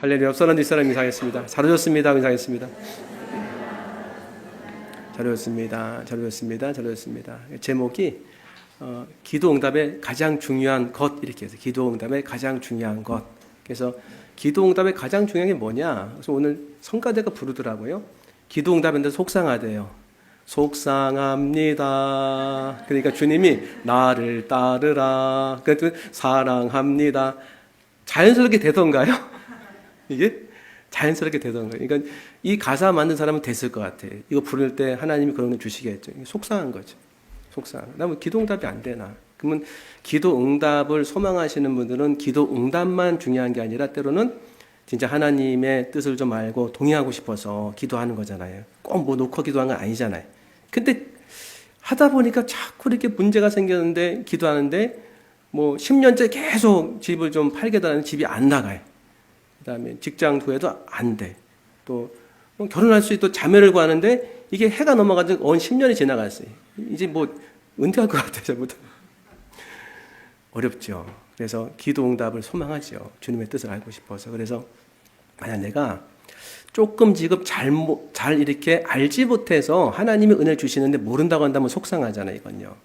할렐루야. 옆 사람 뒷사람 인사하겠습니다. 잘 오셨습니다. 인사하겠습니다. 잘 오셨습니다. 잘 오셨습니다. 잘 오셨습니다. 제목이 기도 응답의 가장 중요한 것, 이렇게 해서 기도 응답의 가장 중요한 것. 그래서 기도 응답의 가장 중요한 게 뭐냐? 그래서 오늘 성가대가 부르더라고요. 기도 응답인데 속상하대요. 속상합니다. 그러니까 주님이 나를 따르라. 그러니까 사랑합니다. 자연스럽게 되던가요? 이게 자연스럽게 되던가요? 그러니까 이 가사 만든 사람은 됐을 것 같아. 이거 부를 때 하나님이 그런 거 주시겠죠. 속상한 거죠. 속상한. 나뭐 기도 응답이 안 되나? 그러면 기도 응답을 소망하시는 분들은 기도 응답만 중요한 게 아니라 때로는 진짜 하나님의 뜻을 좀 알고 동의하고 싶어서 기도하는 거잖아요. 꼭 뭐 놓고 기도한 건 아니잖아요. 근데 하다 보니까 자꾸 이렇게 문제가 생겼는데 기도하는데 뭐 10년째 계속 집을 좀 팔겠다는 집이 안 나가요. 그다음에 직장 구해도 안 돼. 또 결혼할 수 있도 자매를 구하는데 이게 해가 넘어가지고 10년이 지나갔어요. 이제 뭐 은퇴할 것 같아요. 저부터. 어렵죠. 그래서 기도 응답을 소망하죠. 주님의 뜻을 알고 싶어서. 그래서 만약 내가 조금 지금 잘 이렇게 알지 못해서 하나님이 은혜 주시는데 모른다고 한다면 속상하잖아요. 이건요.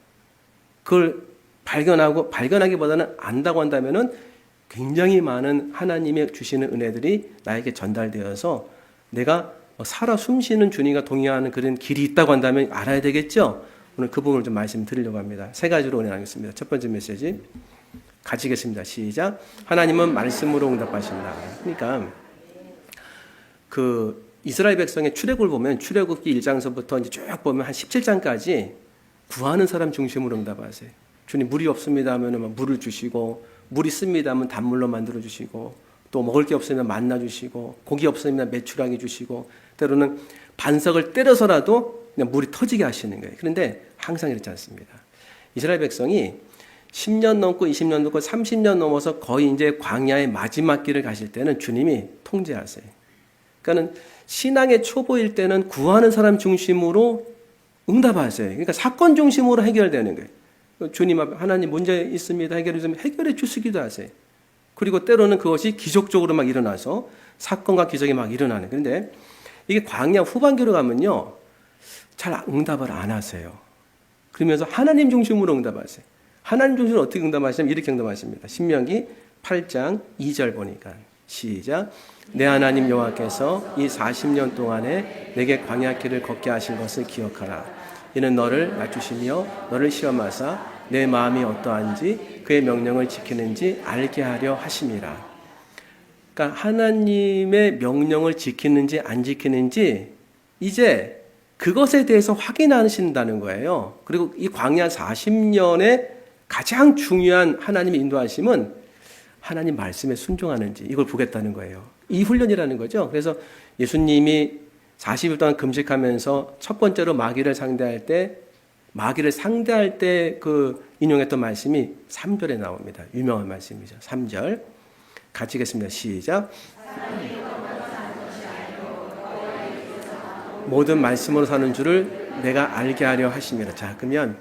그걸 발견하기보다는 안다고 한다면은 굉장히 많은 하나님의 주시는 은혜들이 나에게 전달되어서 내가 살아 숨쉬는 주님과 동의하는 그런 길이 있다고 한다면 알아야 되겠죠? 오늘 그 부분을 좀 말씀드리려고 합니다. 세 가지로 은혜 나누겠습니다. 첫 번째 메시지 가지겠습니다. 시작. 하나님은 말씀으로 응답하신다. 그러니까 그 이스라엘 백성의 출애굽을 보면 출애굽기 1장서부터 이제 쭉 보면 한 17장까지 구하는 사람 중심으로 응답하세요. 주님 물이 없습니다 하면 물을 주시고 물 있습니다 하면 단물로 만들어 주시고 또 먹을 게 없으면 만나 주시고 고기 없으면 메추라기 주시고 때로는 반석을 때려서라도 그냥 물이 터지게 하시는 거예요. 그런데 항상 이렇지 않습니다. 이스라엘 백성이 10년 넘고 20년 넘고 30년 넘어서 거의 이제 광야의 마지막 길을 가실 때는 주님이 통제하세요. 그러니까는 신앙의 초보일 때는 구하는 사람 중심으로 응답하세요. 그러니까 사건 중심으로 해결되는 거예요. 주님 앞에 하나님 문제 있습니다. 해결해 주시기도 하세요. 그리고 때로는 그것이 기적적으로 막 일어나서 사건과 기적이 막 일어나는. 그런데 이게 광야 후반기로 가면요. 잘 응답을 안 하세요. 그러면서 하나님 중심으로 응답하세요. 하나님 중심으로 어떻게 응답하시냐면 이렇게 응답하십니다. 신명기 8장 2절 보니까 시작. 내 하나님 여호와께서 이 40년 동안에 내게 광야 길을 걷게 하신 것을 기억하라. 이는 너를 낮추시며 너를 시험하사 내 마음이 어떠한지 그의 명령을 지키는지 알게 하려 하심이라. 그러니까 하나님의 명령을 지키는지 안 지키는지 이제 그것에 대해서 확인하신다는 거예요. 그리고 이 광야 40년의 가장 중요한 하나님의 인도하심은 하나님 말씀에 순종하는지 이걸 보겠다는 거예요. 이 훈련이라는 거죠. 그래서 예수님이 40일 동안 금식하면서 첫 번째로 마귀를 상대할 때 그 인용했던 말씀이 3절에 나옵니다. 유명한 말씀이죠. 3절 같이 읽겠습니다. 시작. 모든 말씀으로 사는 줄을 내가 알게 하려 하심이라. 자, 그러면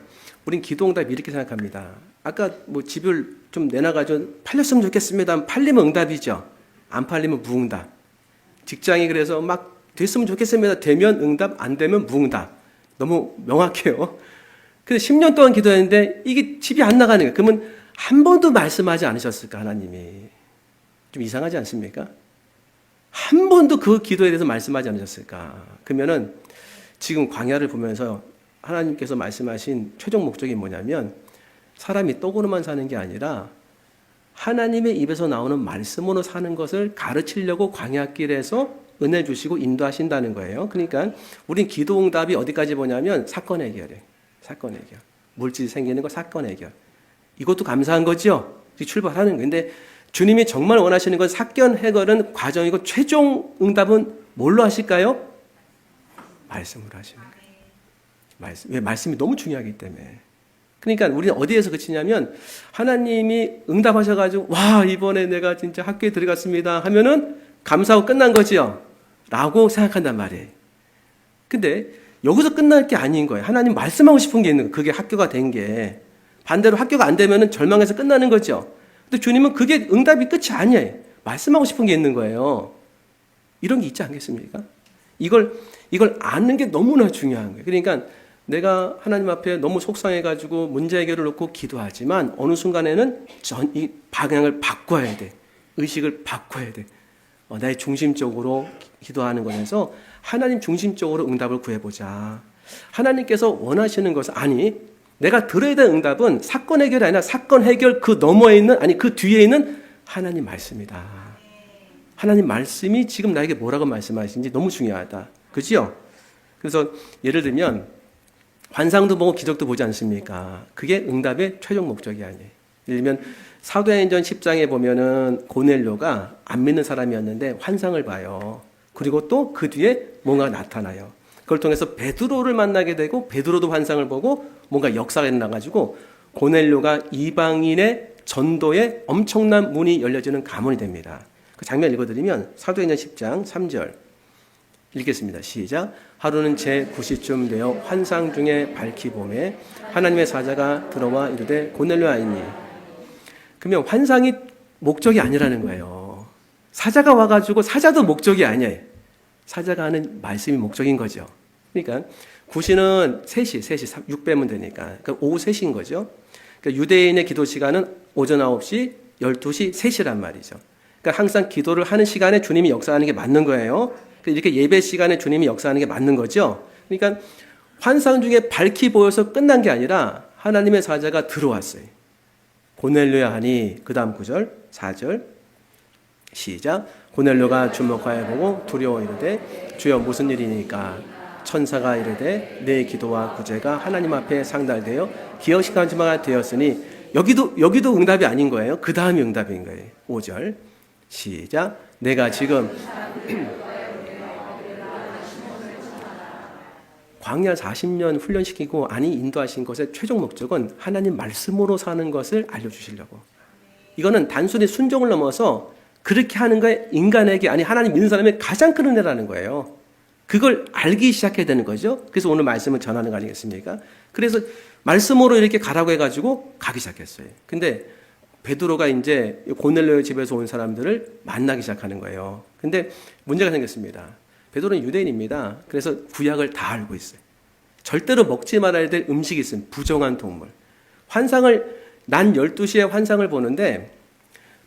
우린 기도응답 이렇게 생각합니다. 아까 뭐 집을 좀 내놔가지고 팔렸으면 좋겠습니다. 팔리면 응답이죠. 안 팔리면 무응답. 직장이 그래서 막 됐으면 좋겠습니다. 되면 응답, 안 되면 무응답. 너무 명확해요. 근데 10년 동안 기도했는데 이게 집이 안 나가는 거예요. 그러면 한 번도 말씀하지 않으셨을까, 하나님이? 좀 이상하지 않습니까? 한 번도 그 기도에 대해서 말씀하지 않으셨을까? 그러면은 지금 광야를 보면서 하나님께서 말씀하신 최종 목적이 뭐냐면 사람이 떡으로만 사는 게 아니라 하나님의 입에서 나오는 말씀으로 사는 것을 가르치려고 광야길에서 은혜 주시고 인도하신다는 거예요. 그러니까 우린 기도 응답이 어디까지 보냐면 사건 해결이에요. 사건 해결. 물질이 생기는 거 사건 해결. 이것도 감사한 거죠. 출발하는 거예요. 근데 주님이 정말 원하시는 건 사건 해결은 과정이고 최종 응답은 뭘로 하실까요? 말씀으로 하시는 거예요. 왜? 말씀이 너무 중요하기 때문에. 그러니까 우리는 어디에서 그치냐면 하나님이 응답하셔가지고 와 이번에 내가 진짜 학교에 들어갔습니다 하면은 감사하고 끝난 거지요. 라고 생각한단 말이에요. 근데 여기서 끝날 게 아닌 거예요. 하나님 말씀하고 싶은 게 있는 거예요. 그게 학교가 된 게. 반대로 학교가 안 되면 절망해서 끝나는 거죠. 근데 주님은 그게 응답이 끝이 아니에요. 말씀하고 싶은 게 있는 거예요. 이런 게 있지 않겠습니까? 이걸 아는 게 너무나 중요한 거예요. 그러니까 내가 하나님 앞에 너무 속상해가지고 문제 해결을 놓고 기도하지만 어느 순간에는 이 방향을 바꿔야 돼. 의식을 바꿔야 돼. 나의 중심적으로 기도하는 것에서 하나님 중심적으로 응답을 구해보자. 하나님께서 원하시는 것은 내가 들어야 될 응답은 사건 해결이 아니라 사건 해결 그 너머에 있는 그 뒤에 있는 하나님 말씀이다. 하나님 말씀이 지금 나에게 뭐라고 말씀하시는지 너무 중요하다. 그죠? 그래서 예를 들면 환상도 보고 기적도 보지 않습니까? 그게 응답의 최종 목적이 아니에요. 예를 들면 사도행전 10장에 보면은 고넬료가 안 믿는 사람이었는데 환상을 봐요. 그리고 또 그 뒤에 뭔가 나타나요. 그걸 통해서 베드로를 만나게 되고 베드로도 환상을 보고 뭔가 역사가 일어나가지고 고넬료가 이방인의 전도에 엄청난 문이 열려지는 가문이 됩니다. 그 장면 읽어드리면 사도행전 10장 3절 읽겠습니다. 시작. 하루는 제9시쯤 되어 환상 중에 밝히 보매 하나님의 사자가 들어와 이르되 고넬료 아니니. 그러면 환상이 목적이 아니라는 거예요. 사자가 와가지고 사자도 목적이 아니에요. 사자가 하는 말씀이 목적인 거죠. 그러니까 9시는 3시 6 빼면 되니까 그러니까 오후 3시인 거죠. 그러니까 유대인의 기도 시간은 오전 9시, 12시, 3시란 말이죠. 그러니까 항상 기도를 하는 시간에 주님이 역사하는 게 맞는 거예요. 이렇게 예배 시간에 주님이 역사하는 게 맞는 거죠. 그러니까 환상 중에 밝히 보여서 끝난 게 아니라 하나님의 사자가 들어왔어요. 고넬료야 하니 그 다음 9절 4절 시작. 고넬료가 주목하여 보고 두려워 이르되 주여 무슨 일이니까. 천사가 이르되 내 기도와 구제가 하나님 앞에 상달되어 기억시간지마가 되었으니 여기도 응답이 아닌 거예요. 그 다음이 응답인 거예요. 5절 시작. 내가 지금 광야 40년 훈련시키고 인도하신 것의 최종 목적은 하나님 말씀으로 사는 것을 알려주시려고. 이거는 단순히 순종을 넘어서 그렇게 하는 거에 인간에게 하나님 믿는 사람의 가장 큰 은혜라는 거예요. 그걸 알기 시작해야 되는 거죠. 그래서 오늘 말씀을 전하는 거 아니겠습니까? 그래서 말씀으로 이렇게 가라고 해가지고 가기 시작했어요. 근데 베드로가 이제 고넬료의 집에서 온 사람들을 만나기 시작하는 거예요. 근데 문제가 생겼습니다. 베드로는 유대인입니다. 그래서 구약을 다 알고 있어요. 절대로 먹지 말아야 될 음식이 있습니다. 부정한 동물. 난 12시에 환상을 보는데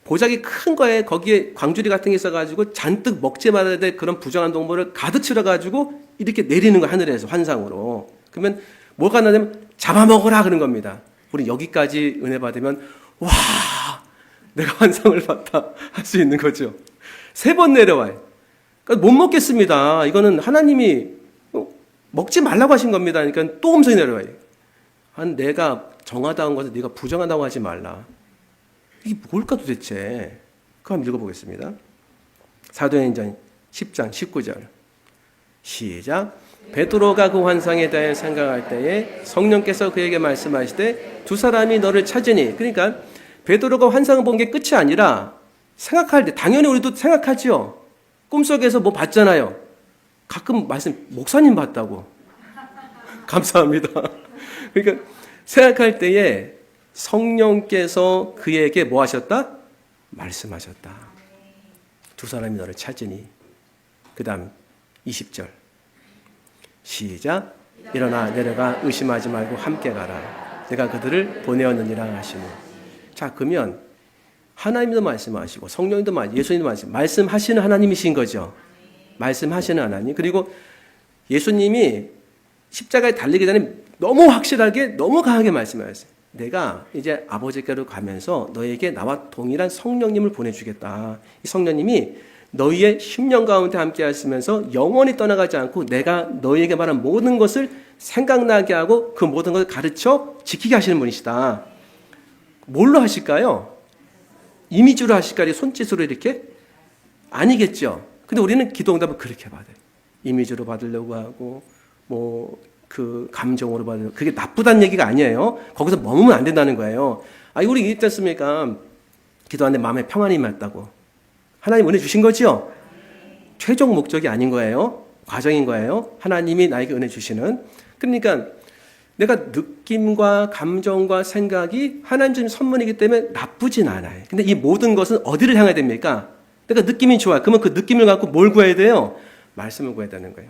보자기 큰 거에 거기에 광주리 같은 게 있어가지고 잔뜩 먹지 말아야 될 그런 부정한 동물을 가득 실어가지고 이렇게 내리는 거 하늘에서 환상으로. 그러면 뭐가 나냐면 잡아먹어라 그런 겁니다. 우리 여기까지 은혜 받으면 와 내가 환상을 봤다 할 수 있는 거죠. 3번 내려와요. 그러니까 못 먹겠습니다. 이거는 하나님이 먹지 말라고 하신 겁니다. 그러니까 또 음성이 내려와요. 내가 정하다고 한 것을 네가 부정하다고 하지 말라. 이게 뭘까 도대체? 그거 한번 읽어보겠습니다. 사도행전 10장 19절 시작. 베드로가 그 환상에 대해 생각할 때에 성령께서 그에게 말씀하시되 두 사람이 너를 찾으니. 그러니까 베드로가 환상을 본 게 끝이 아니라 생각할 때 당연히 우리도 생각하죠. 꿈속에서 뭐 봤잖아요. 가끔 말씀 목사님 봤다고. 감사합니다. 그러니까 생각할 때에 성령께서 그에게 뭐 하셨다? 말씀하셨다. 두 사람이 너를 찾으니. 그 다음 20절 시작. 일어나 내려가 의심하지 말고 함께 가라. 내가 그들을 보내었느니라 하시니. 자, 그러면 하나님도 말씀하시고 성령님도 예수님도 말씀하시는 하나님이신 거죠. 말씀하시는 하나님. 그리고 예수님이 십자가에 달리기 전에 너무 확실하게 너무 강하게 말씀하셨어요. 내가 이제 아버지께로 가면서 너에게 나와 동일한 성령님을 보내주겠다. 이 성령님이 너희의 10년 가운데 함께 하시면서 영원히 떠나가지 않고 내가 너희에게 말한 모든 것을 생각나게 하고 그 모든 것을 가르쳐 지키게 하시는 분이시다. 뭘로 하실까요? 이미지로 하실까요? 손짓으로 이렇게? 아니겠죠. 근데 우리는 기도 응답을 그렇게 받아요. 이미지로 받으려고 하고 그 감정으로 받으려고. 그게 나쁘다는 얘기가 아니에요. 거기서 머무면 안 된다는 거예요. 우리 있지 않습니까? 기도하는데 마음에 평안이 임했다고. 하나님 은혜 주신 거죠? 최종 목적이 아닌 거예요. 과정인 거예요. 하나님이 나에게 은혜 주시는. 그러니까 내가 느낌과 감정과 생각이 하나님 주신 선물이기 때문에 나쁘진 않아요. 근데 이 모든 것은 어디를 향해야 됩니까? 그러니까 느낌이 좋아요. 그러면 그 느낌을 갖고 뭘 구해야 돼요? 말씀을 구해야 되는 거예요.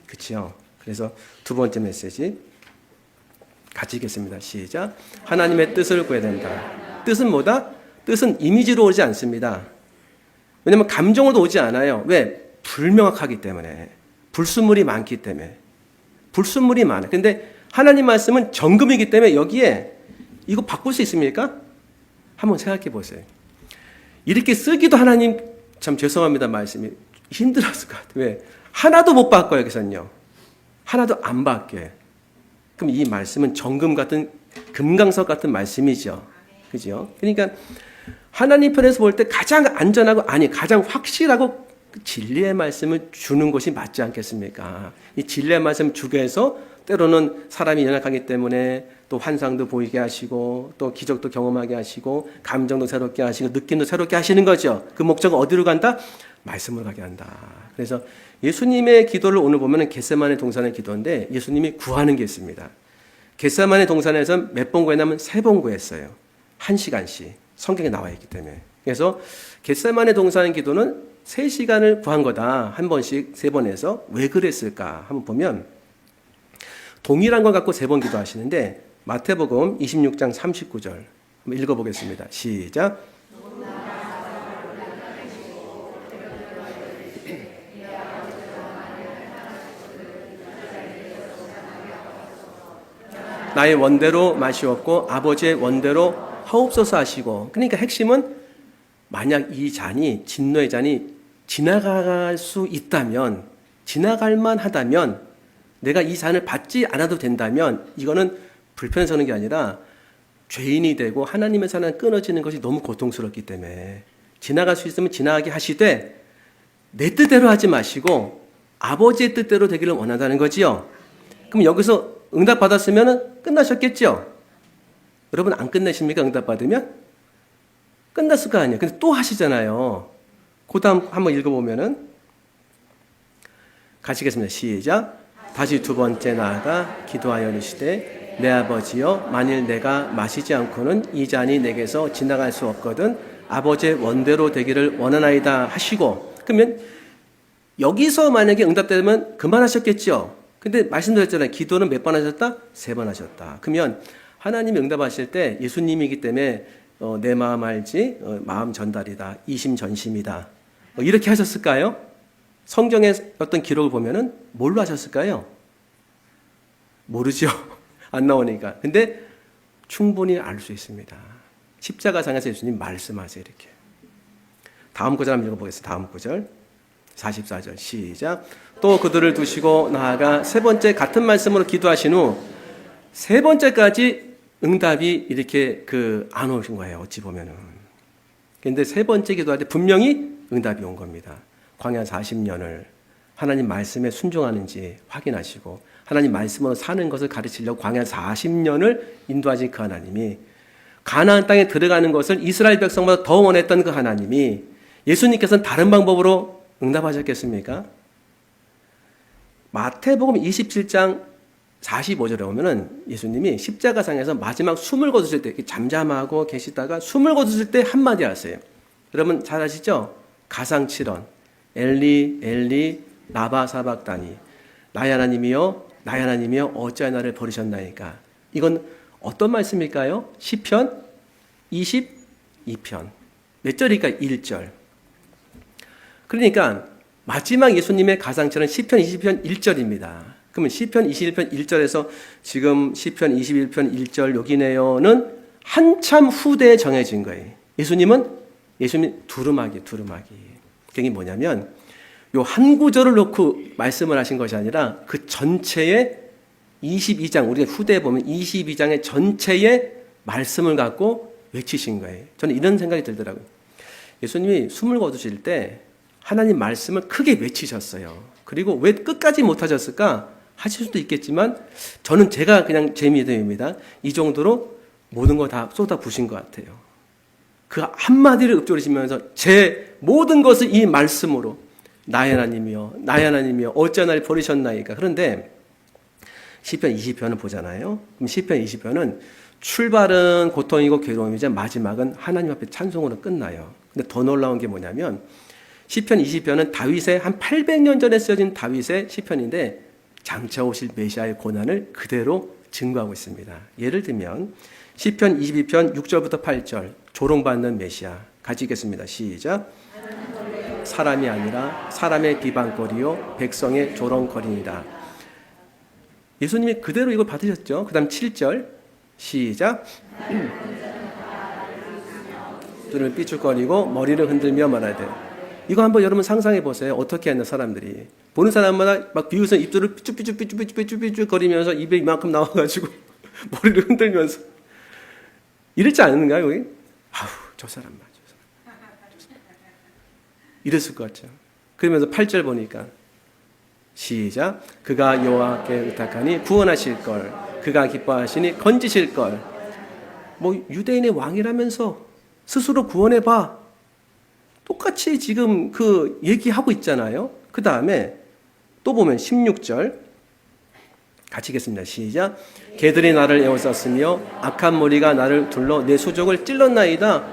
그렇죠? 그래서 두 번째 메시지 같이 읽겠습니다. 시작. 하나님의 뜻을 구해야 된다. 뜻은 뭐다? 뜻은 이미지로 오지 않습니다. 왜냐하면 감정으로 오지 않아요. 왜? 불명확하기 때문에. 불순물이 많기 때문에. 불순물이 많아. 근데 하나님 말씀은 정금이기 때문에 여기에 이거 바꿀 수 있습니까? 한번 생각해 보세요. 이렇게 쓰기도 하나님 참 죄송합니다. 말씀이 힘들었을 것 같아요. 왜? 하나도 못 바꿔요. 여기서는요. 하나도 안 바뀌어요. 그럼 이 말씀은 정금 같은 금강석 같은 말씀이죠. 그죠? 그러니까 하나님 편에서 볼 때 가장 안전하고 가장 확실하고 진리의 말씀을 주는 것이 맞지 않겠습니까? 이 진리의 말씀 주기 위해서 때로는 사람이 연약하기 때문에 또 환상도 보이게 하시고 또 기적도 경험하게 하시고 감정도 새롭게 하시고 느낌도 새롭게 하시는 거죠. 그 목적은 어디로 간다? 말씀으로 가게 한다. 그래서 예수님의 기도를 오늘 보면 겟세마네 동산의 기도인데 예수님이 구하는 게 있습니다. 겟세마네 동산에서 몇 번 구했냐면 3번 구했어요. 1시간씩. 성경에 나와 있기 때문에. 그래서 겟세마네 동산의 기도는 3시간을 구한 거다. 한 번씩 3번 해서 왜 그랬을까? 한번 보면 동일한 걸 갖고 3번 기도하시는데 마태복음 26장 39절 한번 읽어보겠습니다. 시작. 나의 원대로 마시옵고 아버지의 원대로 하옵소서 하시고, 그러니까 핵심은 만약 이 잔이 진노의 잔이 지나갈 수 있다면, 지나갈 만하다면, 내가 이 잔을 받지 않아도 된다면 이거는 불편해서는 게 아니라 죄인이 되고 하나님의 사랑 끊어지는 것이 너무 고통스럽기 때문에 지나갈 수 있으면 지나가게 하시되 내 뜻대로 하지 마시고 아버지의 뜻대로 되기를 원한다는 거지요. 그럼 여기서 응답 받았으면 끝나셨겠죠? 여러분 안 끝내십니까? 응답 받으면? 끝났을 거 아니에요. 근데 또 하시잖아요. 그 다음 한번 읽어보면은 가시겠습니다. 시작. 다시 두 번째 나아가 기도하여 이르시되 내 아버지여 만일 내가 마시지 않고는 이 잔이 내게서 지나갈 수 없거든 아버지의 원대로 되기를 원하나이다 하시고, 그러면 여기서 만약에 응답되면 그만하셨겠죠. 근데 말씀드렸잖아요. 기도는 몇 번 하셨다? 3번 하셨다. 그러면 하나님이 응답하실 때 예수님이기 때문에 내 마음 알지 마음 전달이다. 이심전심이다. 이렇게 하셨을까요? 성경의 어떤 기록을 보면은 뭘로 하셨을까요? 모르죠. 안 나오니까. 근데 충분히 알 수 있습니다. 십자가상에서 예수님 말씀하세요. 이렇게. 다음 구절 한번 읽어보겠습니다. 다음 구절. 44절 시작. 또 그들을 두시고 나아가 3번째 같은 말씀으로 기도하신 후 3번째까지 응답이 이렇게 안 오신 거예요. 어찌 보면은. 근데 3번째 기도할 때 분명히 응답이 온 겁니다. 광야 40년을 하나님 말씀에 순종하는지 확인하시고 하나님 말씀으로 사는 것을 가르치려고 광야 40년을 인도하신 그 하나님이 가나안 땅에 들어가는 것을 이스라엘 백성보다 더 원했던 그 하나님이 예수님께서는 다른 방법으로 응답하셨겠습니까? 마태복음 27장 45절에 보면은 예수님이 십자가상에서 마지막 숨을 거두실 때 이렇게 잠잠하고 계시다가 숨을 거두실 때 한마디 하세요. 여러분 잘 아시죠? 가상칠언 엘리 엘리 라바 사박다니 나의 하나님이여 나의 하나님이여 어찌하여 나를 버리셨나이까. 이건 어떤 말씀일까요? 시편 22편 몇 절일까? 1절. 그러니까 마지막 예수님의 가상처럼 시편 20편 1절입니다. 그러면 시편 21편 1절에서 지금 시편 21편 1절 여기네요는 한참 후대에 정해진 거예요. 예수님 두루마기. 그게 뭐냐면 요 한 구절을 놓고 말씀을 하신 것이 아니라 그 전체의 22장, 우리가 후대에 보면 22장의 전체의 말씀을 갖고 외치신 거예요. 저는 이런 생각이 들더라고요. 예수님이 숨을 거두실 때 하나님 말씀을 크게 외치셨어요. 그리고 왜 끝까지 못하셨을까? 하실 수도 있겠지만 저는 제가 그냥 제 믿음입니다. 이 정도로 모든 거 다 쏟아 부으신 것 같아요. 그 한마디를 읊조리시면서 제 모든 것을 이 말씀으로 나의 하나님이여 나의 하나님이여 어찌 나를 버리셨나이까. 그런데 시편 20편을 보잖아요. 그럼 시편 20편은 출발은 고통이고 괴로움이자 마지막은 하나님 앞에 찬송으로 끝나요. 근데 더 놀라운 게 뭐냐면 시편 20편은 다윗의 한 800년 전에 쓰여진 다윗의 시편인데 장차 오실 메시아의 고난을 그대로 증거하고 있습니다. 예를 들면 시편 22편 6절부터 8절 조롱받는 메시아 같이 읽겠습니다. 시작. 사람이 아니라 사람의 비방거리요 백성의 조롱거리니라. 예수님이 그대로 이걸 받으셨죠. 그 다음 7절 시작. 눈을 삐죽거리고 머리를 흔들며 말하되. 이거 한번 여러분 상상해 보세요. 어떻게 하는 사람들이 보는 사람마다 막 비웃어 입술을 삐죽삐죽 거리면서 입에 이만큼 나와가지고 머리를 흔들면서 이랬지 않는가요? 여기? 아우 저 사람 맞아. 이랬을 것 같죠. 그러면서 8절 보니까 시작. 그가 여호와께 의탁하니 구원하실 걸, 그가 기뻐하시니 건지실 걸. 뭐 유대인의 왕이라면서 스스로 구원해봐. 똑같이 지금 그 얘기하고 있잖아요. 그 다음에 또 보면 16절 같이 읽겠습니다. 시작. 개들이 나를 에워쌌으며 악한 무리가 나를 둘러 내 수족을 찔렀나이다.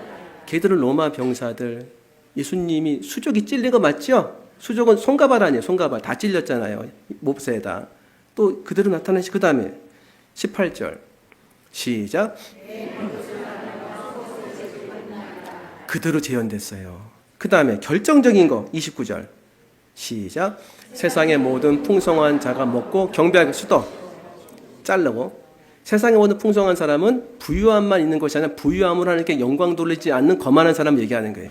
개들은 로마 병사들. 예수님이 수족이 찔린 거 맞죠? 수족은 손가발 아니에요. 손가발 다 찔렸잖아요. 몹새에다. 또 그대로 나타나시. 그 다음에 18절 시작. 그대로 재현됐어요. 그 다음에 결정적인 거 29절 시작. 세상의 모든 풍성한 자가 먹고 경배하게 수도 자르고. 세상에 모든 풍성한 사람은 부유함만 있는 것이 아니라 부유함으로 하나님께 영광 돌리지 않는 거만한 사람 얘기하는 거예요.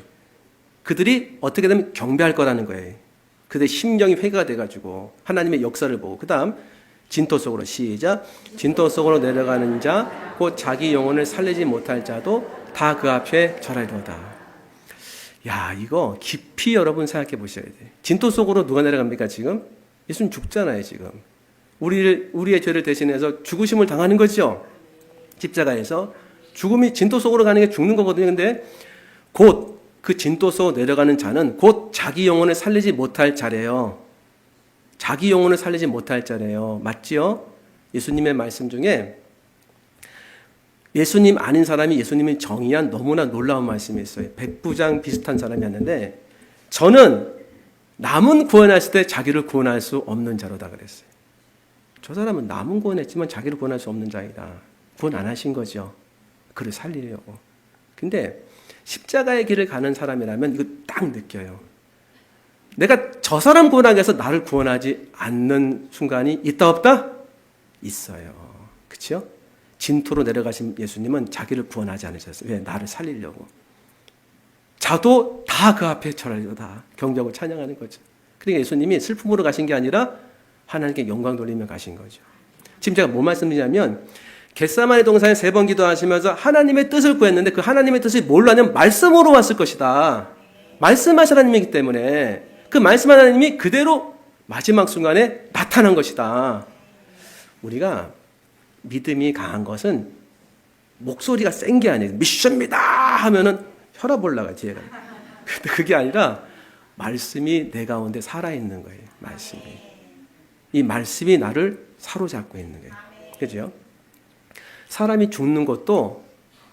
그들이 어떻게 되면 경배할 거라는 거예요. 그들의 심령이 회개가 돼가지고 하나님의 역사를 보고. 그 다음 진토 속으로 시작. 진토 속으로 내려가는 자 곧 자기 영혼을 살리지 못할 자도 다 그 앞에 절하리로다. 야, 이거 깊이 여러분 생각해 보셔야 돼요. 진토 속으로 누가 내려갑니까 지금? 예수님 죽잖아요 지금. 우리의 죄를 대신해서 죽으심을 당하는 거죠. 십자가에서 죽음이 진토 속으로 가는 게 죽는 거거든요. 근데 곧 그 진토 속으로 내려가는 자는 곧 자기 영혼을 살리지 못할 자래요. 자기 영혼을 살리지 못할 자래요. 맞지요? 예수님의 말씀 중에 예수님 아닌 사람이 예수님이 정의한 너무나 놀라운 말씀이 있어요. 백부장 비슷한 사람이었는데 저는 남은 구원했을 때 자기를 구원할 수 없는 자로다 그랬어요. 저 사람은 남은 구원했지만 자기를 구원할 수 없는 자이다. 구원 안 하신 거죠. 그를 살리려고. 근데 십자가의 길을 가는 사람이라면 이거 딱 느껴요. 내가 저 사람 구원하기 위해서 나를 구원하지 않는 순간이 있다 없다? 있어요. 그렇죠? 진토로 내려가신 예수님은 자기를 구원하지 않으셨어요. 왜? 나를 살리려고. 자도 다 그 앞에 절하리로다. 경배하고 찬양하는 거죠. 그러니까 예수님이 슬픔으로 가신 게 아니라 하나님께 영광 돌리며 가신 거죠. 지금 제가 뭐 말씀드리냐면 겟세마네 동산에 3번 기도하시면서 하나님의 뜻을 구했는데 그 하나님의 뜻이 뭘로 하냐면 말씀으로 왔을 것이다. 말씀하신 하나님이기 때문에 그 말씀 하나님이 그대로 마지막 순간에 나타난 것이다. 우리가 믿음이 강한 것은 목소리가 센 게 아니에요. 미션입니다 하면은 혈압 올라가 뒤에가. 근데 그게 아니라 말씀이 내 가운데 살아있는 거예요. 말씀이. 이 말씀이 나를 사로잡고 있는 거예요. 그죠? 사람이 죽는 것도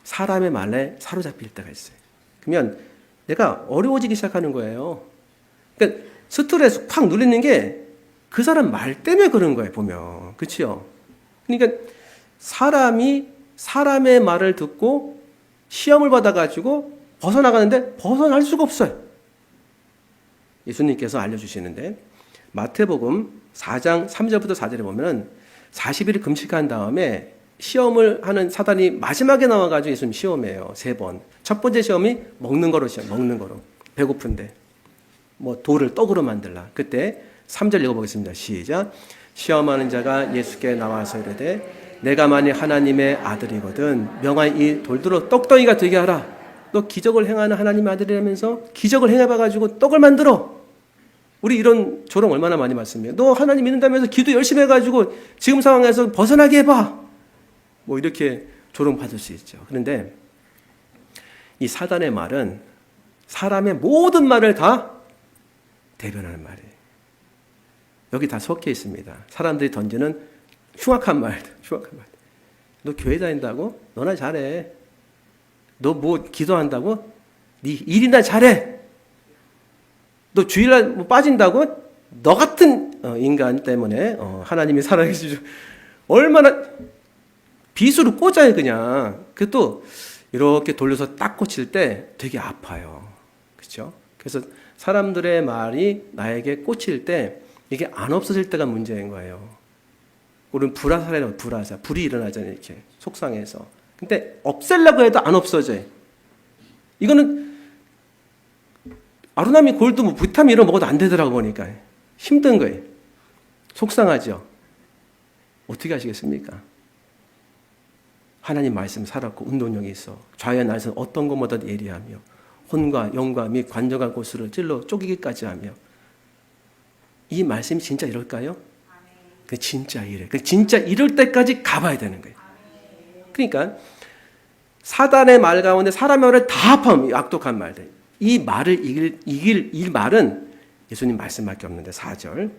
사람의 말에 사로잡힐 때가 있어요. 그러면 내가 어려워지기 시작하는 거예요. 그러니까 스트레스 확 눌리는 게 그 사람 말 때문에 그런 거예요, 보면. 그렇죠? 그러니까 사람이 사람의 말을 듣고 시험을 받아가지고 벗어나가는데 벗어날 수가 없어요. 예수님께서 알려주시는데 마태복음 4장 3절부터 4절에 보면 40일을 금식한 다음에 시험을 하는 사단이 마지막에 나와가지고 예수님 시험해요. 3번. 첫 번째 시험이 먹는 거로 시험, 먹는 거로. 배고픈데. 뭐 돌을 떡으로 만들라. 그때 3절 읽어보겠습니다. 시작. 시험하는 자가 예수께 나와서 이르되 내가 만일 하나님의 아들이거든 명하여 이 돌들로 떡덩이가 되게 하라. 너 기적을 행하는 하나님의 아들이라면서 기적을 행해봐가지고 떡을 만들어. 우리 이런 조롱 얼마나 많이 말씀해요. 너 하나님 믿는다면서 기도 열심히 해가지고 지금 상황에서 벗어나게 해봐. 뭐 이렇게 조롱 받을 수 있죠. 그런데 이 사단의 말은 사람의 모든 말을 다 대변하는 말이에요. 여기 다 섞여 있습니다. 사람들이 던지는 흉악한 말. 너 교회 다닌다고? 너나 잘해. 너 뭐 기도한다고? 네 일이나 잘해. 너 주일날 뭐 빠진다고? 너 같은 인간 때문에 하나님이 살아계시죠. 얼마나 빗으로 꽂아요 그냥. 그것도 이렇게 돌려서 딱 꽂힐 때 되게 아파요. 그렇죠? 그래서 사람들의 말이 나에게 꽂힐 때 이게 안 없어질 때가 문제인 거예요. 우리는 불화살이라고 불화살. 불이 일어나잖아요. 이렇게 속상해서. 근데 없애려고 해도 안 없어져요. 이거는 아로나미 골드 뭐 비타민 이런 거 먹어도 안 되더라고 보니까. 힘든 거예요. 속상하죠. 어떻게 하시겠습니까? 하나님 말씀 살았고 운동력이 있어. 좌의 날선 어떤 것보다도 예리하며 혼과 영과 및 관절과 고수를 찔러 쪼개기까지 하며. 이 말씀이 진짜 이럴까요? 그 진짜 이래. 그 진짜 이럴 때까지 가봐야 되는 거예요. 그러니까 사단의 말 가운데 사람의 말을 다 합하면 악독한 말들. 이 말을 이길 이 말은 예수님 말씀밖에 없는데 4절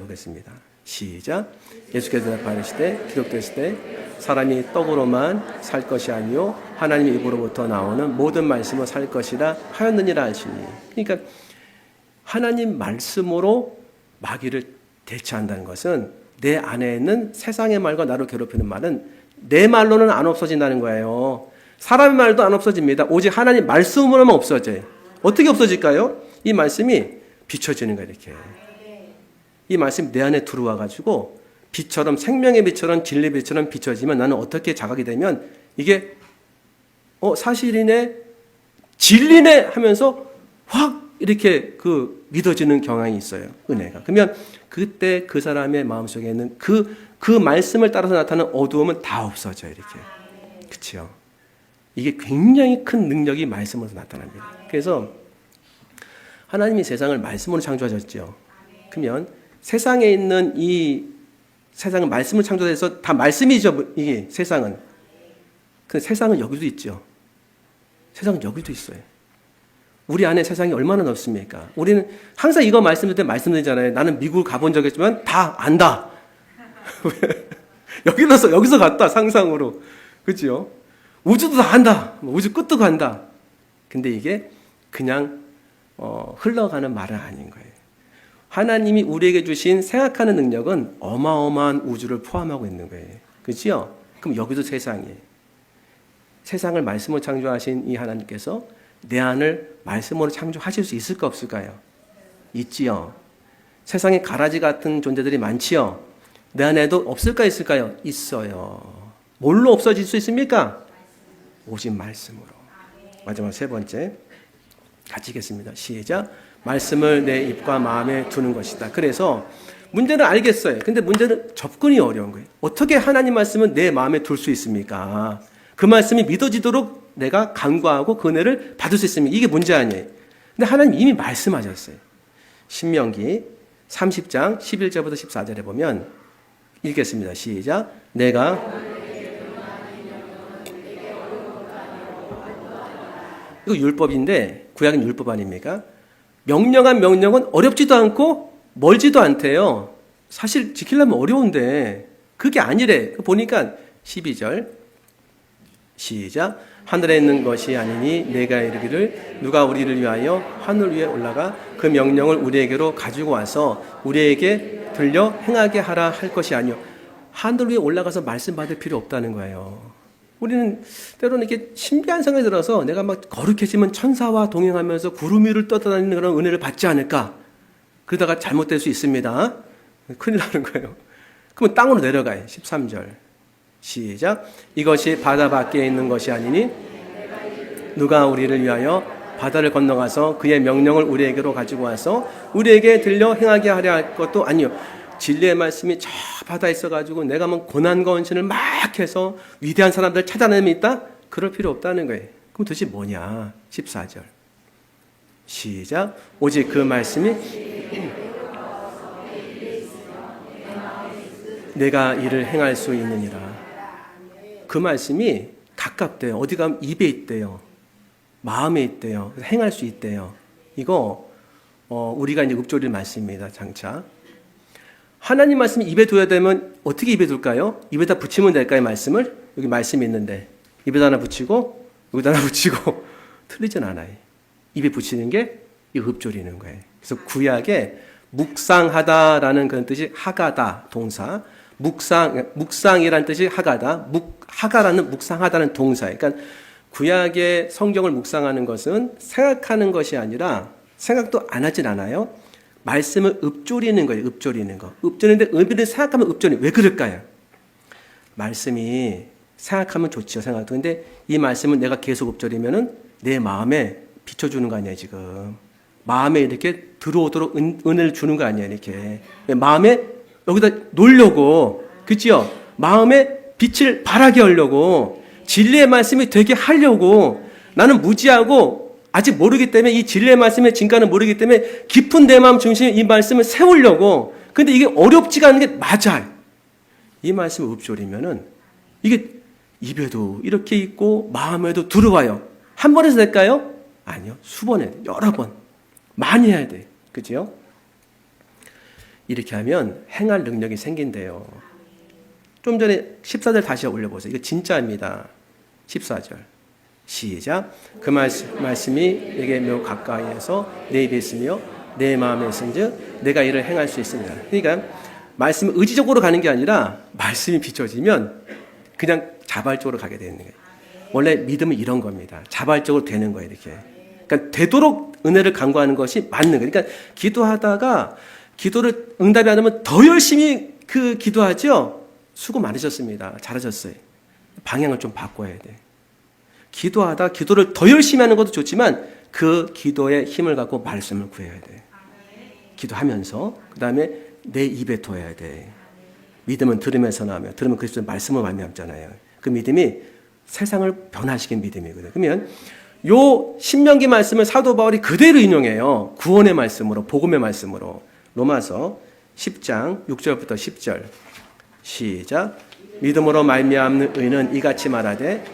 보겠습니다. 시작. 예수께서 대답하시되 기록되시되 사람이 떡으로만 살 것이 아니요 하나님의 입으로부터 나오는 모든 말씀으로 살 것이라 하였느니라 하시니. 그러니까 하나님 말씀으로 마귀를 대처한다는 것은 내 안에 있는 세상의 말과 나를 괴롭히는 말은 내 말로는 안 없어진다는 거예요. 사람의 말도 안 없어집니다. 오직 하나님 말씀으로만 없어져요. 어떻게 없어질까요? 이 말씀이 비춰지는 거예요. 이렇게. 이 말씀이 내 안에 들어와 가지고 빛처럼 생명의 빛처럼 진리의 빛처럼 비춰지면 나는 어떻게 자각이 되면 이게 사실이네 진리네 하면서 확 이렇게 믿어지는 경향이 있어요. 은혜가. 그러면 그때 그 사람의 마음속에 있는 그 말씀을 따라서 나타나는 어두움은 다 없어져요. 이렇게. 그렇죠? 이게 굉장히 큰 능력이 말씀으로 나타납니다. 그래서 하나님이 세상을 말씀으로 창조하셨죠. 그러면 세상에 있는 이 세상은 말씀을 창조해서 다 말씀이죠. 이게 세상은. 그 세상은 여기도 있죠. 세상은 여기도 있어요. 우리 안에 세상이 얼마나 넓습니까? 우리는 항상 이거 말씀드릴 때 말씀드리잖아요. 나는 미국을 가본 적이 있지만 다 안다. 여기서 갔다 상상으로. 그렇죠? 우주도 다 안다. 우주 끝도 간다. 근데 이게 그냥 흘러가는 말은 아닌 거예요. 하나님이 우리에게 주신 생각하는 능력은 어마어마한 우주를 포함하고 있는 거예요. 그렇죠? 그럼 여기도 세상이에요. 세상을 말씀으로 창조하신 이 하나님께서 내 안을 말씀으로 창조하실 수 있을까 없을까요? 있지요. 세상에 가라지 같은 존재들이 많지요. 내 안에도 없을까 있을까요? 있어요. 뭘로 없어질 수 있습니까? 오직 말씀으로. 마지막 세 번째 같이 읽겠습니다. 시작. 말씀을 내 입과 마음에 두는 것이다. 그래서 문제는 알겠어요. 근데 문제는 접근이 어려운 거예요. 어떻게 하나님 말씀은 내 마음에 둘 수 있습니까? 그 말씀이 믿어지도록 내가 간구하고 그 은혜를 받을 수 있습니까? 이게 문제 아니에요. 근데 하나님 이미 말씀하셨어요. 신명기 30장 11절부터 14절에 보면 읽겠습니다. 시작. 내가 이거 율법인데 구약은 율법 아닙니까? 명령한 명령은 어렵지도 않고 멀지도 않대요. 사실 지키려면 어려운데 그게 아니래. 보니까 12절 시작. 하늘에 있는 것이 아니니 내가 이르기를 누가 우리를 위하여 하늘 위에 올라가 그 명령을 우리에게로 가지고 와서 우리에게 들려 행하게 하라 할 것이 아니요. 하늘 위에 올라가서 말씀 받을 필요 없다는 거예요. 우리는 때로는 이렇게 신비한 생각이 들어서 내가 막 거룩해지면 천사와 동행하면서 구름 위를 떠다니는 그런 은혜를 받지 않을까? 그러다가 잘못될 수 있습니다. 큰일 나는 거예요. 그러면 땅으로 내려가요. 13절 시작. 이것이 바다 밖에 있는 것이 아니니 누가 우리를 위하여 바다를 건너가서 그의 명령을 우리에게로 가지고 와서 우리에게 들려 행하게 하려 할 것도 아니요. 진리의 말씀이 저 바다에 있어가지고 내가 뭐 고난과 헌신을 막 해서 위대한 사람들 찾아내면 있다? 그럴 필요 없다는 거예요. 그럼 도대체 뭐냐? 14절 시작. 오직 그 말씀이 내가 이를 행할 수 있느니라. 그 말씀이 가깝대요. 어디 가면 입에 있대요. 마음에 있대요. 행할 수 있대요. 이거 우리가 이제 읊조릴 말씀입니다. 장차. 하나님 말씀이 입에 둬야 되면 어떻게 입에 둘까요? 입에다 붙이면 될까요, 말씀을? 여기 말씀이 있는데 입에다 하나 붙이고 여기다 하나 붙이고 틀리진 않아요. 입에 붙이는 게 이 읊조리는 거예요. 그래서 구약에 묵상하다라는 그런 뜻이 하가다 동사, 묵상이라는 뜻이 하가다, 하가라는 묵상하다는 동사. 그러니까 구약의 성경을 묵상하는 것은 생각하는 것이 아니라 생각도 안 하진 않아요. 말씀을 읊조리는 거예요. 읊조리는 거. 읊조리는데 의미를 생각하면 읊조리. 왜 그럴까요? 말씀이 생각하면 좋죠. 생각도. 근데 이 말씀을 내가 계속 읊조리면은 내 마음에 비춰주는 거 아니에요, 지금. 마음에 이렇게 들어오도록 은혜를 주는 거 아니에요, 이렇게. 마음에 여기다 놓으려고, 그치요? 마음에 빛을 발하게 하려고, 진리의 말씀이 되게 하려고, 나는 무지하고, 아직 모르기 때문에, 이 진리의 말씀의 진가는 모르기 때문에, 깊은 내 마음 중심에 이 말씀을 세우려고, 근데 이게 어렵지가 않은 게 맞아요. 이 말씀을 읊조리면은, 이게 입에도 이렇게 있고, 마음에도 들어와요. 한 번에서 될까요? 아니요. 수번에, 여러 번. 많이 해야 돼. 그죠? 이렇게 하면 행할 능력이 생긴대요. 좀 전에 14절 다시 올려보세요. 이거 진짜입니다. 14절. 시작. 그 말씀이 내게 매우 가까이에서 내 입에 있으며 내 마음에 있은즉 내가 이를 행할 수 있습니다. 그러니까 말씀은 의지적으로 가는 게 아니라 말씀이 비춰지면 그냥 자발적으로 가게 되는 거예요. 원래 믿음은 이런 겁니다. 자발적으로 되는 거예요. 이렇게. 그러니까 되도록 은혜를 간구하는 것이 맞는 거예요. 그러니까 기도하다가 기도를 응답이 안 되면 더 열심히 기도하죠. 수고 많으셨습니다. 잘하셨어요. 방향을 좀 바꿔야 돼. 기도하다 기도를 더 열심히 하는 것도 좋지만 그 기도에 힘을 갖고 말씀을 구해야 돼. 기도하면서 그 다음에 내 입에 둬야 돼. 믿음은 들으면서 나오며 들으면 그리스도의 말씀을 말미암잖아요. 그 믿음이 세상을 변화시킨 믿음이거든요. 그러면 요 신명기 말씀을 사도 바울이 그대로 인용해요. 구원의 말씀으로, 복음의 말씀으로. 로마서 10장 6절부터 10절. 시작. 믿음으로 말미암는 의는 이같이 말하되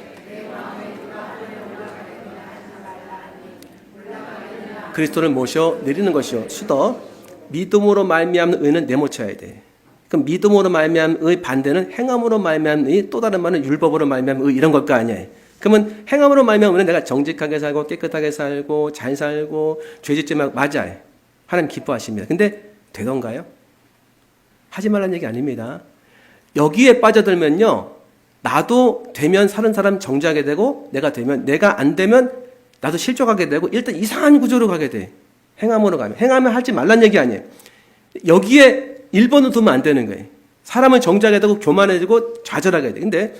그리스도를 모셔 내리는 것이요. 수더. 믿음으로 말미암는 의는 내모쳐야 돼. 그럼 믿음으로 말미암는 의 반대는 행함으로 말미암는 의, 또 다른 말은 율법으로 말미암는 의, 이런 걸 거 아니에요. 그러면 행함으로 말미암으면 내가 정직하게 살고 깨끗하게 살고 잘 살고 죄 짓지 말고, 맞아요. 하나님 기뻐하십니다. 근데 되던가요? 하지 말라는 얘기 아닙니다. 여기에 빠져들면요, 나도 되면 사는 사람 정죄하게 되고 내가 되면, 내가 안 되면 나도 실족하게 되고 일단 이상한 구조로 가게 돼. 행함으로 가면. 행하면 하지 말라는 얘기 아니에요. 여기에 1번을 두면 안 되는 거예요. 사람을 정죄하게 되고 교만해지고 좌절하게 돼. 근데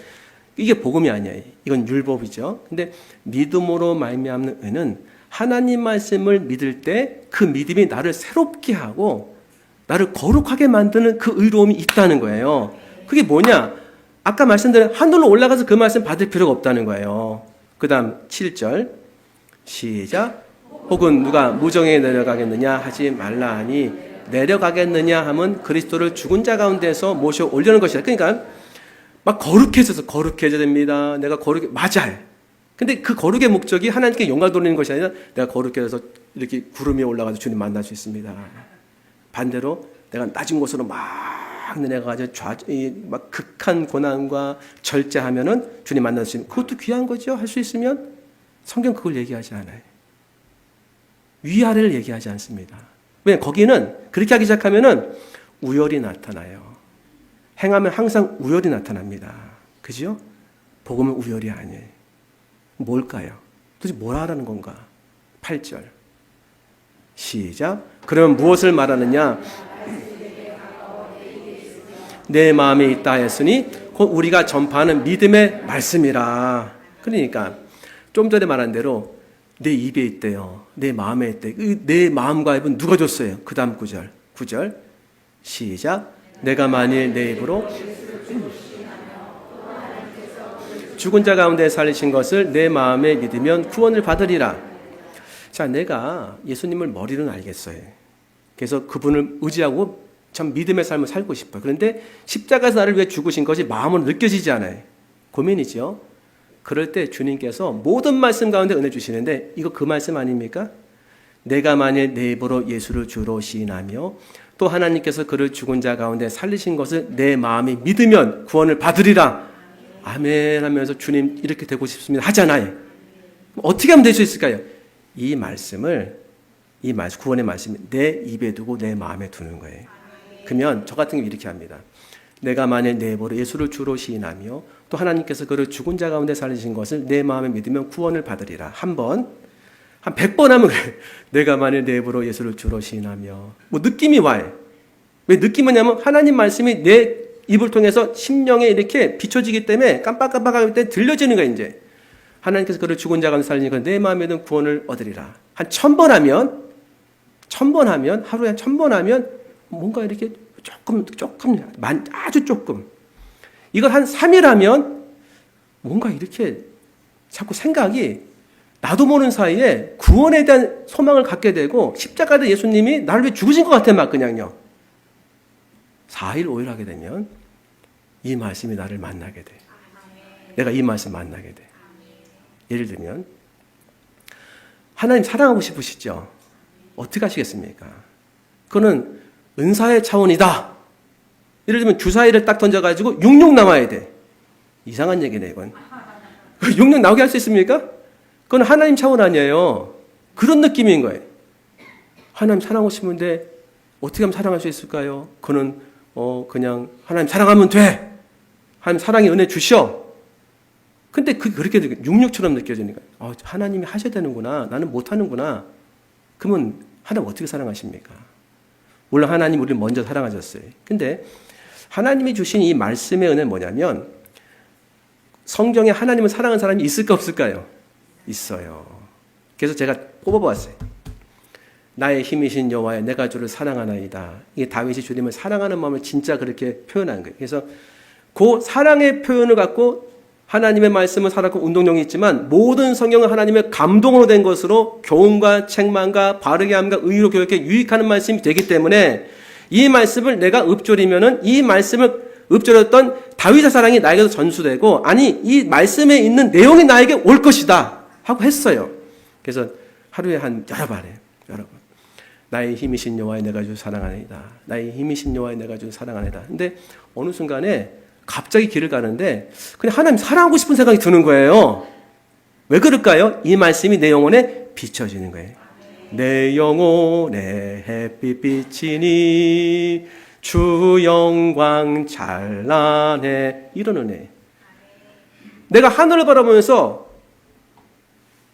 이게 복음이 아니에요. 이건 율법이죠. 근데 믿음으로 말미암는 의는 하나님 말씀을 믿을 때 그 믿음이 나를 새롭게 하고 나를 거룩하게 만드는 그 의로움이 있다는 거예요. 그게 뭐냐? 아까 말씀드린 하늘로 올라가서 그 말씀 받을 필요가 없다는 거예요. 그 다음 7절 시작. 혹은 누가 무정에 내려가겠느냐 하지 말라 하니 내려가겠느냐 하면 그리스도를 죽은 자 가운데서 모셔 올려는 것이다. 그러니까 막 거룩해져야 됩니다. 내가 맞아요. 근데 그 거룩의 목적이 하나님께 영광 돌리는 것이 아니라 내가 거룩해져서 이렇게 구름 위에 올라가서 주님 만날 수 있습니다. 반대로 내가 낮은 곳으로 막 내려가서 막 극한 고난과 절제하면은 주님 만날 수 있는, 그것도 귀한 거죠. 할 수 있으면. 성경 그걸 얘기하지 않아요. 위아래를 얘기하지 않습니다. 왜? 거기는 그렇게 하기 시작하면은 우열이 나타나요. 행하면 항상 우열이 나타납니다. 그죠? 복음은 우열이 아니에요. 뭘까요? 도대체 뭘 하라는 건가? 8절 시작. 그러면 무엇을 말하느냐? 내 마음에 있다 했으니 곧 우리가 전파하는 믿음의 말씀이라. 그러니까 좀 전에 말한 대로 내 입에 있대요. 내 마음에 있대. 내 마음과 입은 누가 줬어요? 그 다음 9절 시작. 내가 만일 내 입으로 죽은 자 가운데 살리신 것을 내 마음에 믿으면 구원을 받으리라. 자, 내가 예수님을 머리로는 알겠어요. 그래서 그분을 의지하고 참 믿음의 삶을 살고 싶어요. 그런데 십자가에서 나를 위해 죽으신 것이 마음으로 느껴지지 않아요. 고민이죠. 그럴 때 주님께서 모든 말씀 가운데 은혜 주시는데 이거 그 말씀 아닙니까? 내가 만일 내 입으로 예수를 주로 시인하며 또 하나님께서 그를 죽은 자 가운데 살리신 것을 내 마음이 믿으면 구원을 받으리라. 아멘 하면서 주님 이렇게 되고 싶습니다 하잖아요. 어떻게 하면 될 수 있을까요? 이 말씀을, 구원의 말씀을 내 입에 두고 내 마음에 두는 거예요. 그러면 저 같은 경우 이렇게 합니다. 내가 만일 내 입으로 예수를 주로 시인하며 또 하나님께서 그를 죽은 자 가운데 살리신 것을 내 마음에 믿으면 구원을 받으리라. 한 번, 한 100번 하면 그래. 내가 만일 내 입으로 예수를 주로 시인하며. 뭐 느낌이 와요. 왜 느낌이 오냐면 하나님 말씀이 내 입을 통해서 심령에 이렇게 비춰지기 때문에 깜빡깜빡할 때 들려지는 거예요. 이제 하나님께서 그를 죽은 자 가운데 살리니까 내 마음에 든 구원을 얻으리라. 한 1000번 하면, 하루에 한 1000번 하면 뭔가 이렇게 조금, 아주 조금. 이걸 한 3일 하면 뭔가 이렇게 자꾸 생각이 나도 모르는 사이에 구원에 대한 소망을 갖게 되고 십자가에 예수님이 나를 위해 죽으신 것 같아 막 그냥요. 4일, 5일 하게 되면 이 말씀이 나를 만나게 돼. 내가 이 말씀 만나게 돼. 예를 들면 하나님 사랑하고 싶으시죠? 어떻게 하시겠습니까? 그거는 은사의 차원이다. 예를 들면 주사위를 딱 던져가지고 66 나와야 돼. 이상한 얘기네 이건. 66 나오게 할 수 있습니까? 그건 하나님 차원 아니에요. 그런 느낌인 거예요. 하나님 사랑하고 싶은데 어떻게 하면 사랑할 수 있을까요? 그는 그냥 하나님 사랑하면 돼. 하나님 사랑의 은혜 주셔. 근데 그렇게 66처럼 느껴지니까 하나님이 하셔야 되는구나. 나는 못하는구나. 그러면 하나님 어떻게 사랑하십니까? 물론 하나님 우리를 먼저 사랑하셨어요. 근데 하나님이 주신 이 말씀의 은혜는 뭐냐면 성경에 하나님을 사랑하는 사람이 있을까 없을까요? 있어요. 그래서 제가 뽑아봤어요. 나의 힘이신 여호와여 내가 주를 사랑하나이다. 이게 다윗이 주님을 사랑하는 마음을 진짜 그렇게 표현한 거예요. 그래서 그 사랑의 표현을 갖고 하나님의 말씀을 살았고 운동력이 있지만 모든 성경은 하나님의 감동으로 된 것으로 교훈과 책망과 바르게 함과 의로 교육에 유익하는 말씀이 되기 때문에 이 말씀을 내가 읊조리면은 이 말씀을 읊조렸던 다윗의 사랑이 나에게도 전수되고 아니 이 말씀에 있는 내용이 나에게 올 것이다 하고 했어요. 그래서 하루에 한 여러 번 해요. 여러 번. 나의 힘이신 여호와여 내가 주를 사랑하나이다. 나의 힘이신 여호와여 내가 주를 사랑하나이다. 근데 어느 순간에 갑자기 길을 가는데 그냥 하나님 사랑하고 싶은 생각이 드는 거예요. 왜 그럴까요? 이 말씀이 내 영혼에 비춰지는 거예요. 내 영혼에 햇빛 비치니 주 영광 찬란해. 이런 은혜. 내가 하늘을 바라보면서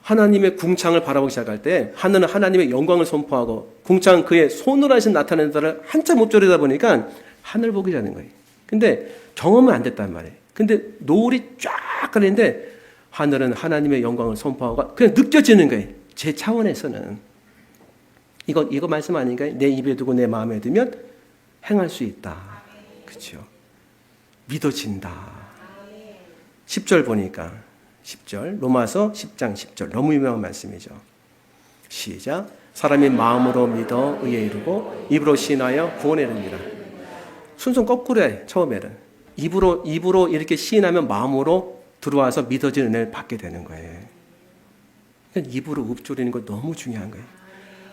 하나님의 궁창을 바라보기 시작할 때 하늘은 하나님의 영광을 선포하고 궁창은 그의 손으로 하신 나타내는 자를 한참 못 조리다 보니까 하늘 보기 자는 거예요. 근데 경험은 안 됐단 말이에요. 근데 노을이 쫙 가리는데 하늘은 하나님의 영광을 선포하고 그냥 느껴지는 거예요. 제 차원에서는. 이거 말씀 아닌가요? 내 입에 두고 내 마음에 두면 행할 수 있다. 그렇죠? 믿어진다. 10절 보니까 10절 로마서 10장 10절 너무 유명한 말씀이죠. 시작. 사람이 마음으로 믿어 의에 이르고 입으로 시인하여 구원에 이릅니다. 순서 거꾸로 해. 처음에는 입으로 이렇게 시인하면 마음으로 들어와서 믿어지는 은혜를 받게 되는 거예요. 그러니까 입으로 읊조리는 거 너무 중요한 거예요.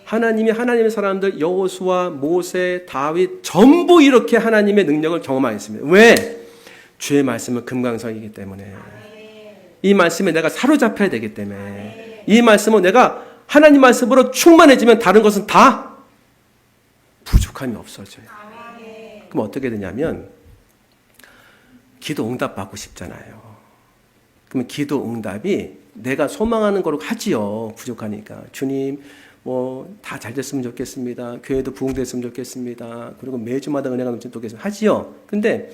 하나님이 하나님의 사람들 여호수아, 모세, 다윗 전부 이렇게 하나님의 능력을 경험하였습니다. 왜? 주의 말씀은 금강석이기 때문에. 이 말씀에 내가 사로잡혀야 되기 때문에. 이 말씀은 내가 하나님 말씀으로 충만해지면 다른 것은 다 부족함이 없어져요. 그럼 어떻게 되냐면 기도 응답 받고 싶잖아요. 그러면 기도 응답이 내가 소망하는 거로 하지요. 부족하니까. 주님 다 잘 됐으면 좋겠습니다. 교회도 부흥됐으면 좋겠습니다. 그리고 매주마다 은혜가 넘치면 좋겠습니다. 하지요. 근데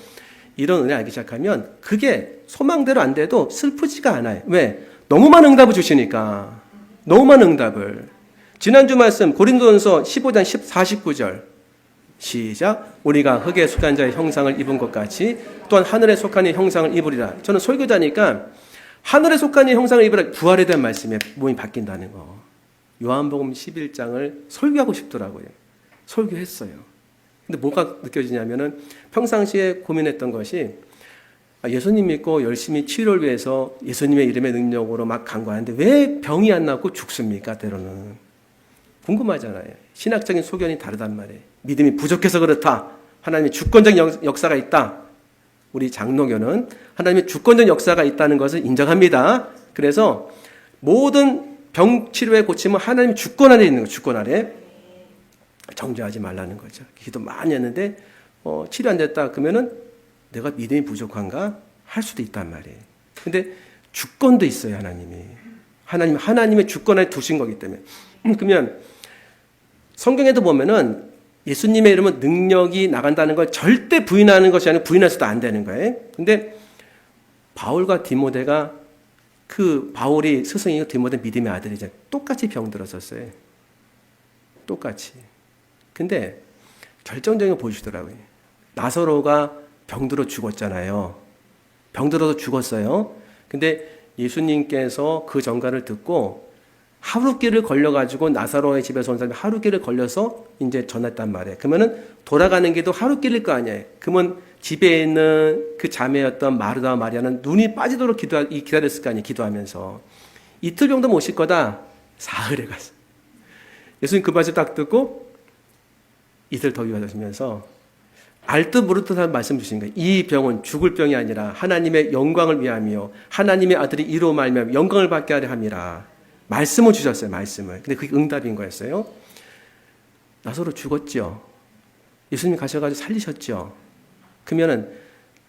이런 은혜 알기 시작하면 그게 소망대로 안 돼도 슬프지가 않아요. 왜? 너무 많은 응답을 주시니까. 너무 많은 응답을. 지난주 말씀 고린도전서 15장 49절 시작. 우리가 흙에 속한 자의 형상을 입은 것 같이 또한 하늘에 속한 이의 형상을 입으리라. 저는 설교자니까 하늘에 속한 이의 형상을 입으라. 부활에 대한 말씀에 몸이 바뀐다는 거. 요한복음 11장을 설교하고 싶더라고요. 설교했어요. 근데 뭐가 느껴지냐면은 평상시에 고민했던 것이 예수님 믿고 열심히 치료를 위해서 예수님의 이름의 능력으로 막 간구하는데 왜 병이 안 낫고 죽습니까? 때로는. 궁금하잖아요. 신학적인 소견이 다르단 말이에요. 믿음이 부족해서 그렇다. 하나님의 주권적 역사가 있다. 우리 장로교는 하나님의 주권적 역사가 있다는 것을 인정합니다. 그래서 모든 병 치료의 고침은 하나님의 주권 아래 있는 거예요. 주권 아래. 정죄하지 말라는 거죠. 기도 많이 했는데 치료 안 됐다 그러면은 내가 믿음이 부족한가 할 수도 있단 말이에요. 근데 주권도 있어요. 하나님의 주권 안에 두신 거기 때문에. 그러면 성경에도 보면은 예수님의 이름은 능력이 나간다는 걸 절대 부인하는 것이 아니고 부인해서도 안 되는 거예요. 근데 바울과 디모데가 바울이 스승이고 디모데 믿음의 아들이잖아요. 똑같이 병들었었어요. 똑같이. 근데 결정적인 거 보여주더라고요. 나사로가 병들어 죽었잖아요. 병들어서 죽었어요. 근데 예수님께서 그 전가를 듣고 하루길을 걸려가지고 나사로의 집에서 온 사람이 하루길을 걸려서 이제 전했단 말이에요. 그러면은 돌아가는 길도 하루길일 거 아니에요. 그러면 집에 있는 그 자매였던 마르다와 마리아는 눈이 빠지도록 기다렸을 거 아니에요. 기도하면서. 이틀 정도 모실 거다. 사흘에 갔어요. 예수님 그 말씀 딱 듣고 이틀 더 기다리시면서 알 듯 모를 듯한 말씀 주신 거예요. 이 병은 죽을 병이 아니라 하나님의 영광을 위함이요 하나님의 아들이 이로 말미암아 영광을 받게 하려 함이라. 말씀을 주셨어요. 말씀을. 근데 그게 응답인 거였어요. 나사로 죽었죠. 예수님이 가셔가지고 살리셨죠. 그러면은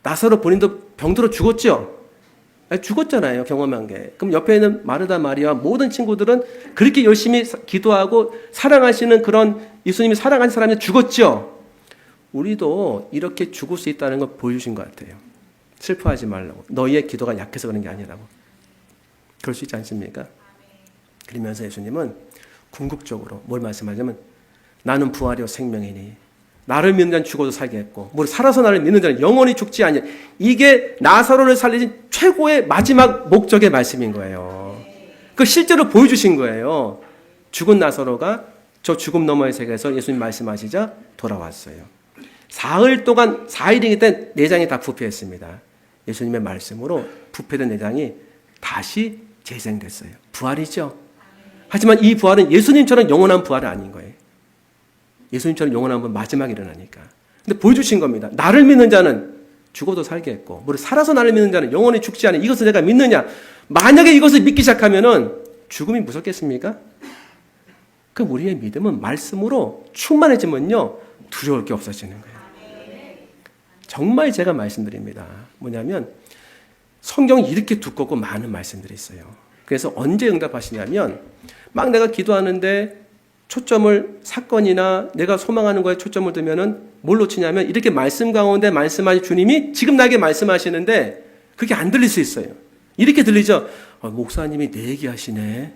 나사로 본인도 병들어 죽었죠. 죽었잖아요. 경험한 게. 그럼 옆에 있는 마르다 마리아와 모든 친구들은 그렇게 열심히 기도하고 사랑하시는 그런 예수님이 사랑하는 사람이 죽었죠. 우리도 이렇게 죽을 수 있다는 걸 보여주신 것 같아요. 슬퍼하지 말라고. 너희의 기도가 약해서 그런 게 아니라고. 그럴 수 있지 않습니까? 그러면서 예수님은 궁극적으로 뭘 말씀하냐면 나는 부활이요 생명이니 나를 믿는 자는 죽어도 살게 했고 살아서 나를 믿는 자는 영원히 죽지 아니하리. 이게 나사로를 살리신 최고의 마지막 목적의 말씀인 거예요. 그 실제로 보여주신 거예요. 죽은 나사로가 저 죽음 너머의 세계에서 예수님 말씀하시자 돌아왔어요. 사흘 동안 4일이기 때문에 내장이 다 부패했습니다. 예수님의 말씀으로 부패된 내장이 다시 재생됐어요. 부활이죠. 하지만 이 부활은 예수님처럼 영원한 부활은 아닌 거예요. 예수님처럼 영원한 건 마지막에 일어나니까. 근데 보여주신 겁니다. 나를 믿는 자는 죽어도 살게 했고, 살아서 나를 믿는 자는 영원히 죽지 않아. 이것을 내가 믿느냐? 만약에 이것을 믿기 시작하면은 죽음이 무섭겠습니까? 그럼 우리의 믿음은 말씀으로 충만해지면요, 두려울 게 없어지는 거예요. 정말 제가 말씀드립니다. 뭐냐면 성경이 이렇게 두껍고 많은 말씀들이 있어요. 그래서 언제 응답하시냐면 막 내가 기도하는데 초점을 사건이나 내가 소망하는 거에 초점을 두면은 뭘 놓치냐면 이렇게 말씀 가운데 말씀하신 주님이 지금 나에게 말씀하시는데 그게 안 들릴 수 있어요. 이렇게 들리죠. 목사님이 내 얘기하시네.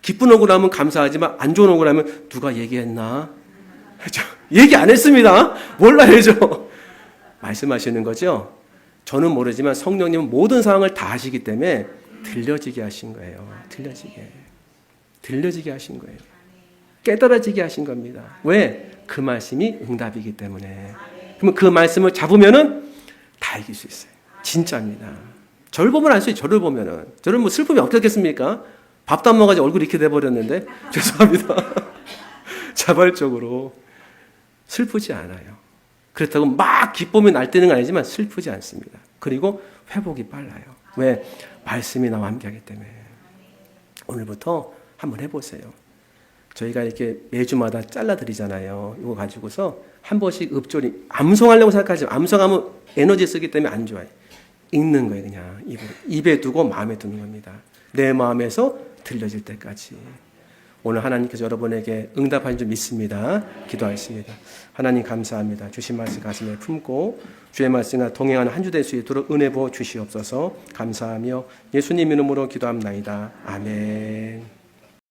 기쁜 억울하면 감사하지만 안 좋은 억울하면 누가 얘기했나? 얘기 안 했습니다. 몰라야죠. 말씀하시는 거죠. 저는 모르지만 성령님은 모든 상황을 다 아시기 때문에 들려지게 하신 거예요. 들려지게 하신 거예요. 깨달아지게 하신 겁니다. 왜? 그 말씀이 응답이기 때문에. 그러면 그 말씀을 잡으면은 다 이길 수 있어요. 진짜입니다. 저를 보면 알 수 있어요. 저를 보면은. 저는 슬픔이 어떻겠습니까? 밥도 안 먹어가지고 얼굴이 이렇게 돼버렸는데 죄송합니다. 자발적으로 슬프지 않아요. 그렇다고 막 기쁨이 날뛰는 건 아니지만 슬프지 않습니다. 그리고 회복이 빨라요. 왜? 말씀이 나와 함께하기 때문에. 오늘부터 한번 해보세요. 저희가 이렇게 매주마다 잘라드리잖아요. 이거 가지고서 한 번씩 읍조리 암송하려고 생각하지만 암송하면 에너지 쓰기 때문에 안 좋아요. 읽는 거예요. 그냥 입에 두고 마음에 두는 겁니다. 내 마음에서 들려질 때까지. 오늘 하나님께서 여러분에게 응답하신 줄 믿습니다. 기도하겠습니다. 하나님 감사합니다. 주신 말씀 가슴에 품고 주의 말씀과 동행하는 한 주 될 수 있도록 은혜 부어 주시옵소서. 감사하며 예수님 이름으로 기도합나이다. 아멘.